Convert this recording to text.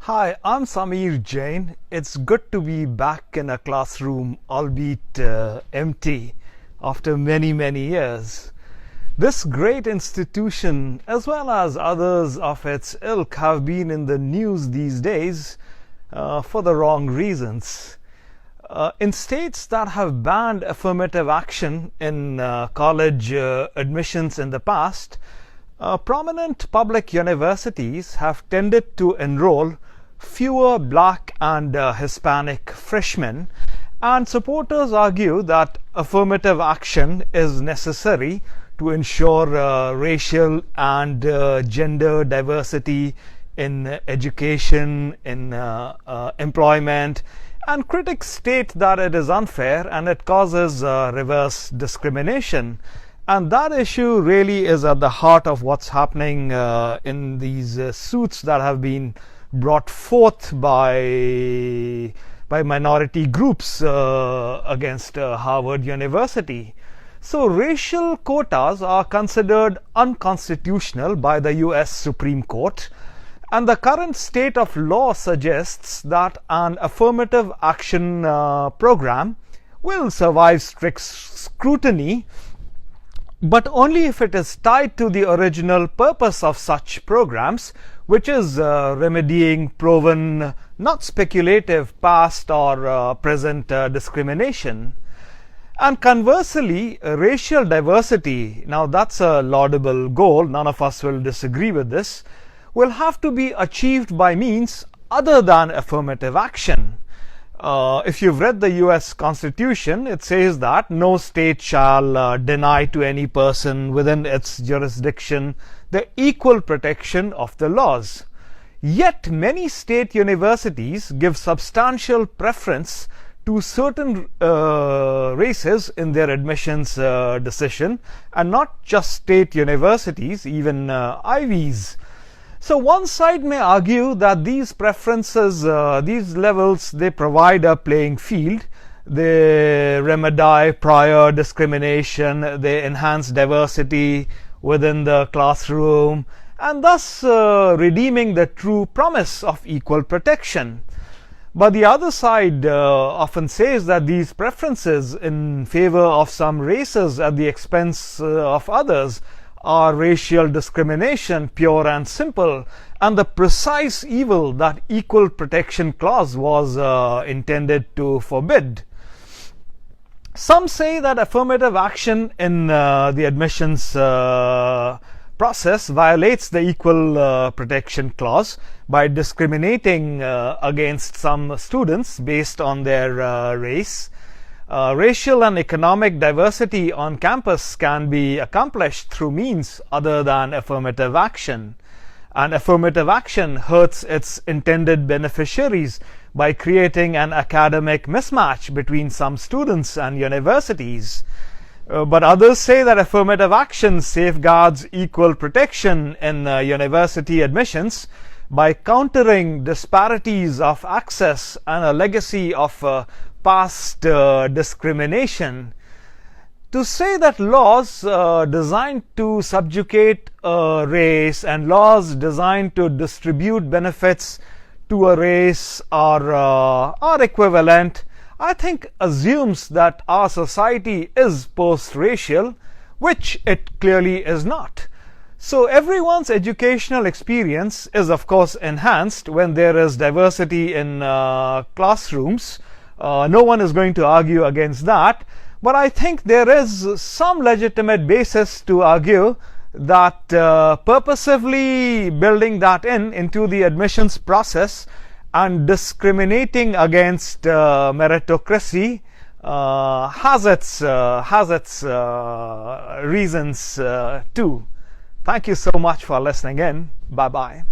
Hi, I'm Samir Jain. It's good to be back in a classroom, albeit empty, after many, many years. This great institution, as well as others of its ilk, have been in the news these days for the wrong reasons. In states that have banned affirmative action in college admissions in the past, prominent public universities have tended to enroll fewer black and Hispanic freshmen, and supporters argue that affirmative action is necessary to ensure racial and gender diversity in education, in employment, and critics state that it is unfair and it causes reverse discrimination. And that issue really is at the heart of what's happening in these suits that have been brought forth by minority groups against Harvard University. So racial quotas are considered unconstitutional by the US Supreme Court, and the current state of law suggests that an affirmative action program will survive strict scrutiny, but only if it is tied to the original purpose of such programs, which is remedying proven, not speculative, past or present discrimination. And conversely, racial diversity, now that's a laudable goal, none of us will disagree with this, will have to be achieved by means other than affirmative action. If you've read the US Constitution, it says that no state shall deny to any person within its jurisdiction the equal protection of the laws. Yet many state universities give substantial preference to certain races in their admissions decision, and not just state universities, even Ivies. So one side may argue that these preferences, these levels, they provide a playing field, they remedy prior discrimination, they enhance diversity within the classroom, and thus redeeming the true promise of equal protection. But the other side often says that these preferences in favor of some races at the expense of others are racial discrimination, pure and simple, and the precise evil that equal protection clause was intended to forbid. Some say that affirmative action in the admissions process violates the equal protection clause by discriminating against some students based on their race. Racial and economic diversity on campus can be accomplished through means other than affirmative action. And affirmative action hurts its intended beneficiaries by creating an academic mismatch between some students and universities. But others say that affirmative action safeguards equal protection in university admissions by countering disparities of access and a legacy of past discrimination. To say that laws designed to subjugate a race and laws designed to distribute benefits to a race are equivalent, I think assumes that our society is post-racial, which it clearly is not. So everyone's educational experience is of course enhanced when there is diversity in classrooms. No one is going to argue against that, but I think there is some legitimate basis to argue that purposefully building that into the admissions process and discriminating against meritocracy has its reasons too. Thank you so much for listening in. Bye bye.